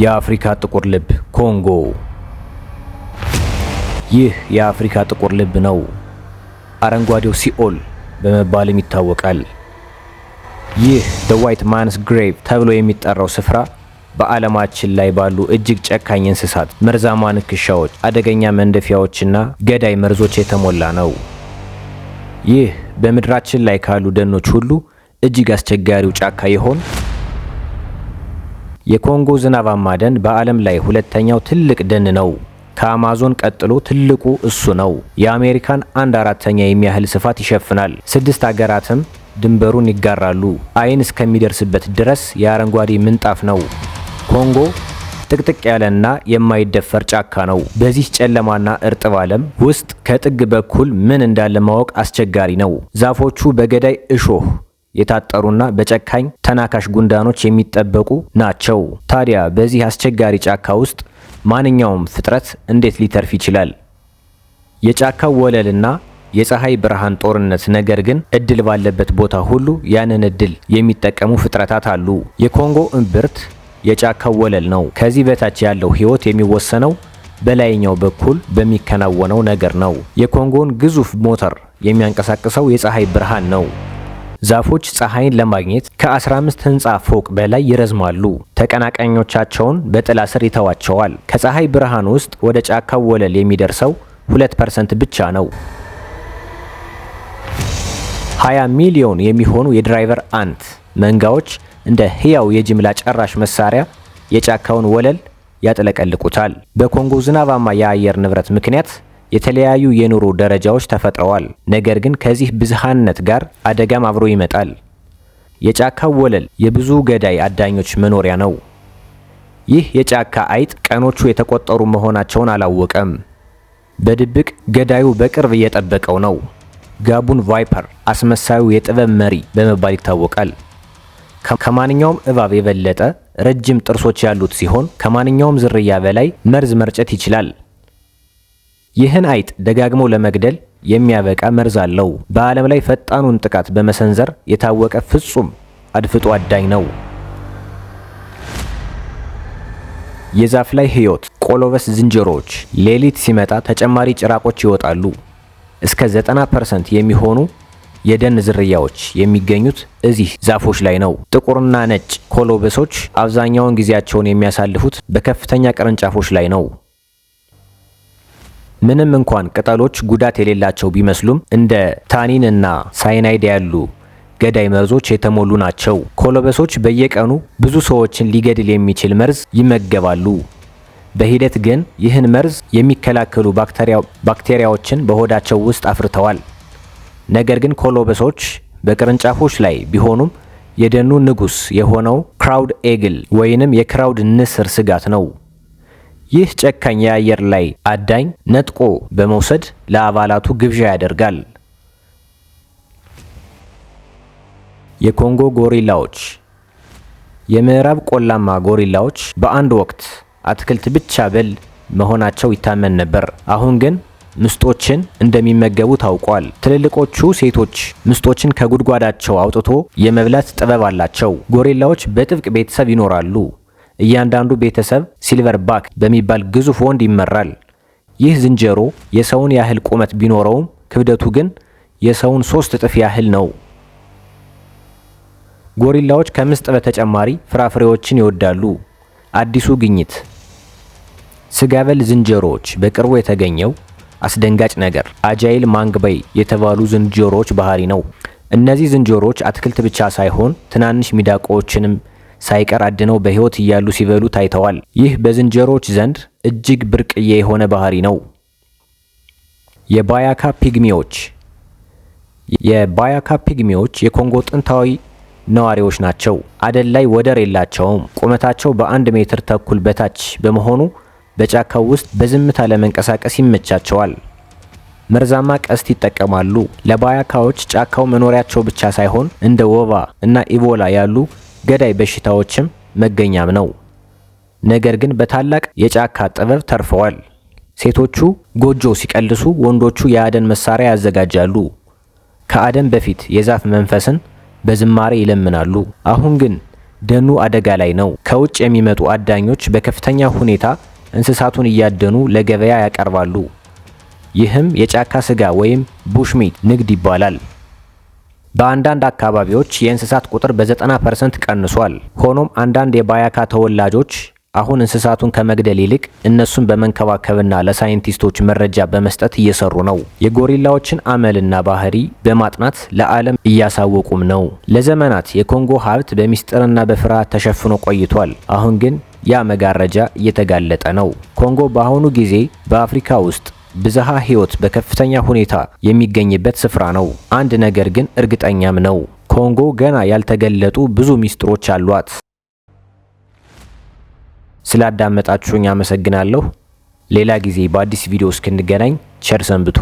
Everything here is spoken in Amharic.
የአፍሪካ ጥቁር ልብ ኮንጎ። ይህ የአፍሪካ ጥቁር ልብ ነው። አረንጓዴው ሲኦል በመባልም ይታወቃል። ይህ the white man's grave ተብሎ የሚጠራው ስፍራ በዓለማችን ላይ ባሉ እጅግ ጨካኝ እንስሳት፣ መርዛማ ንክሻዎች፣ አደገኛ መንደፊያዎችና ገዳይ መርዞች የተሞላ ነው። ይህ በምድራችን ላይ ካሉ ደኖች ሁሉ እጅግ አስቸጋሪው ጫካ ይሆን? የኮንጎ ዝናባማ ደን በዓለም ላይ ሁለተኛው ትልቅ ደን ነው። ከአማዞን ቀጥሎ ትልቁ እሱ ነው። የአሜሪካን 1/4 የሚያህል ስፋት ይሸፍናል። 6 ሀገራትም ድንበሩን ይጋራሉ። አይን እስከሚደርስበት ድረስ የአረንጓዴ ምንጣፍ ነው። ኮንጎ ጥቅጥቅ ያለና የማይደፈር ጫካ ነው። በዚህ ጨለማና እርጥብ ዓለም ውስጥ ከጥግ በኩል ምን እንዳለ ማወቅ አስቸጋሪ ነው። ዛፎቹ በገዳይ እሾህ የታጠሩና በጨካኝ ተናካሽ ጉንዳኖች የሚጠበቁ ናቸው። ታዲያ በዚህ አስቸጋሪ ጫካ ውስጥ ማንኛውም ፍጥረት እንዴት ሊተርፍ ይችላል? የጫካው ወለልና የፀሐይ ብርሃን ጦርነት። ነገር ግን እድል ባለበት ቦታ ሁሉ ያንን እድል የሚጠቀሙ ፍጥረታት አሉ። የኮንጎ እምብርት የጫካው ወለል ነው። ከዚህ በታች ያለው ህይወት የሚወሰነው በላይኛው በኩል በሚከናወነው ነገር ነው። የኮንጎን ግዙፍ ሞተር የሚያንቀሳቅሰው የፀሐይ ብርሃን ነው። ዛፎች ፀሐይን ለማግኘት ከ15 ህንፃ ፎቅ በላይ ይረዝማሉ። ተቀናቃኞቻቸውን በጥላ ስር ይተዋቸዋል። ከፀሐይ ብርሃን ውስጥ ወደ ጫካው ወለል የሚደርሰው 2% ብቻ ነው። 20 ሚሊዮን የሚሆኑ የድራይቨር አንት መንጋዎች እንደ ህያው የጅምላ ጨራሽ መሳሪያ የጫካውን ወለል ያጥለቀልቁታል። በኮንጎ ዝናባማ የአየር ንብረት ምክንያት የተለያዩ የኑሮ ደረጃዎች ተፈጥረዋል። ነገር ግን ከዚህ ብዝሃነት ጋር አደጋም አብሮ ይመጣል። የጫካው ወለል የብዙ ገዳይ አዳኞች መኖሪያ ነው። ይህ የጫካ አይጥ ቀኖቹ የተቆጠሩ መሆናቸውን አላወቀም። በድብቅ ገዳዩ በቅርብ እየጠበቀው ነው። ጋቡን ቫይፐር አስመሳዩ የጥበብ መሪ በመባል ይታወቃል። ከማንኛውም እባብ የበለጠ ረጅም ጥርሶች ያሉት ሲሆን ከማንኛውም ዝርያ በላይ መርዝ መርጨት ይችላል። ይህን አይጥ ደጋግሞ ለመግደል የሚያበቃ መርዝ አለው። በዓለም ላይ ፈጣኑን ጥቃት በመሰንዘር የታወቀ ፍጹም አድፍጦ አዳኝ ነው። የዛፍ ላይ ህይወት። ቆሎበስ ዝንጀሮዎች ሌሊት ሲመጣ ተጨማሪ ጭራቆች ይወጣሉ። እስከ 90% የሚሆኑ የደን ዝርያዎች የሚገኙት እዚህ ዛፎች ላይ ነው። ጥቁርና ነጭ ኮሎበሶች አብዛኛውን ጊዜያቸውን የሚያሳልፉት በከፍተኛ ቅርንጫፎች ላይ ነው። ምንም እንኳን ቅጠሎች ጉዳት የሌላቸው ቢመስሉም እንደ ታኒን እና ሳይናይድ ያሉ ገዳይ መርዞች የተሞሉ ናቸው። ኮሎበሶች በየቀኑ ብዙ ሰዎችን ሊገድል የሚችል መርዝ ይመገባሉ። በሂደት ግን ይህን መርዝ የሚከላከሉ ባክቴሪያዎችን በሆዳቸው ውስጥ አፍርተዋል። ነገር ግን ኮሎበሶች በቅርንጫፎች ላይ ቢሆኑም የደኑ ንጉስ የሆነው ክራውድ ኤግል ወይንም የክራውድ ንስር ስጋት ነው። ይህ ጨካኝ የአየር ላይ አዳኝ ነጥቆ በመውሰድ ለአባላቱ ግብዣ ያደርጋል። የኮንጎ ጎሪላዎች። የምዕራብ ቆላማ ጎሪላዎች በአንድ ወቅት አትክልት ብቻ በል መሆናቸው ይታመን ነበር። አሁን ግን ምስጦችን እንደሚመገቡ ታውቋል። ትልልቆቹ ሴቶች ምስጦችን ከጉድጓዳቸው አውጥቶ የመብላት ጥበብ አላቸው። ጎሪላዎች በጥብቅ ቤተሰብ ይኖራሉ። እያንዳንዱ ቤተሰብ ሲልቨር ባክ በሚባል ግዙፍ ወንድ ይመራል። ይህ ዝንጀሮ የሰውን ያህል ቁመት ቢኖረውም ክብደቱ ግን የሰውን 3 እጥፍ ያህል ነው። ጎሪላዎች ከምስጥ በተጨማሪ ፍራፍሬዎችን ይወዳሉ። አዲሱ ግኝት ስጋበል ዝንጀሮዎች። በቅርቡ የተገኘው አስደንጋጭ ነገር አጃይል ማንግበይ የተባሉ ዝንጀሮዎች ባህሪ ነው። እነዚህ ዝንጀሮዎች አትክልት ብቻ ሳይሆን ትናንሽ ሚዳቆዎችንም ሳይቀር አድነው በህይወት እያሉ ሲበሉ ታይተዋል። ይህ በዝንጀሮዎች ዘንድ እጅግ ብርቅዬ የሆነ ባህሪ ነው። የባያካ ፒግሚዎች። የባያካ ፒግሚዎች የኮንጎ ጥንታዊ ነዋሪዎች ናቸው። አደን ላይ ወደር የላቸውም። ቁመታቸው በ1 ሜትር ተኩል በታች በመሆኑ በጫካው ውስጥ በዝምታ ለመንቀሳቀስ ይመቻቸዋል። መርዛማ ቀስት ይጠቀማሉ። ለባያካዎች ጫካው መኖሪያቸው ብቻ ሳይሆን እንደ ወባ እና ኢቦላ ያሉ ገዳይ በሽታዎችም መገኛም ነው። ነገር ግን በታላቅ የጫካ ጥበብ ተርፈዋል። ሴቶቹ ጎጆ ሲቀልሱ፣ ወንዶቹ የአደን መሳሪያ ያዘጋጃሉ። ከአደን በፊት የዛፍ መንፈስን በዝማሬ ይለምናሉ። አሁን ግን ደኑ አደጋ ላይ ነው። ከውጭ የሚመጡ አዳኞች በከፍተኛ ሁኔታ እንስሳቱን እያደኑ ለገበያ ያቀርባሉ። ይህም የጫካ ስጋ ወይም ቡሽሚት ንግድ ይባላል። በአንዳንድ አካባቢዎች የእንስሳት ቁጥር በ90% ቀንሷል። ሆኖም አንዳንድ የባያካ ተወላጆች አሁን እንስሳቱን ከመግደል ይልቅ እነሱን በመንከባከብና ለሳይንቲስቶች መረጃ በመስጠት እየሰሩ ነው። የጎሪላዎችን አመልና ባህሪ በማጥናት ለዓለም እያሳወቁም ነው። ለዘመናት የኮንጎ ሀብት በሚስጥርና በፍርሃት ተሸፍኖ ቆይቷል። አሁን ግን ያ መጋረጃ እየተጋለጠ ነው። ኮንጎ በአሁኑ ጊዜ በአፍሪካ ውስጥ ብዝሃ ሕይወት በከፍተኛ ሁኔታ የሚገኝበት ስፍራ ነው። አንድ ነገር ግን እርግጠኛም ነው፣ ኮንጎ ገና ያልተገለጡ ብዙ ሚስጥሮች አሏት። ስላዳመጣችሁኝ አመሰግናለሁ። ሌላ ጊዜ በአዲስ ቪዲዮ እስክንገናኝ ቸር ሰንብቱ።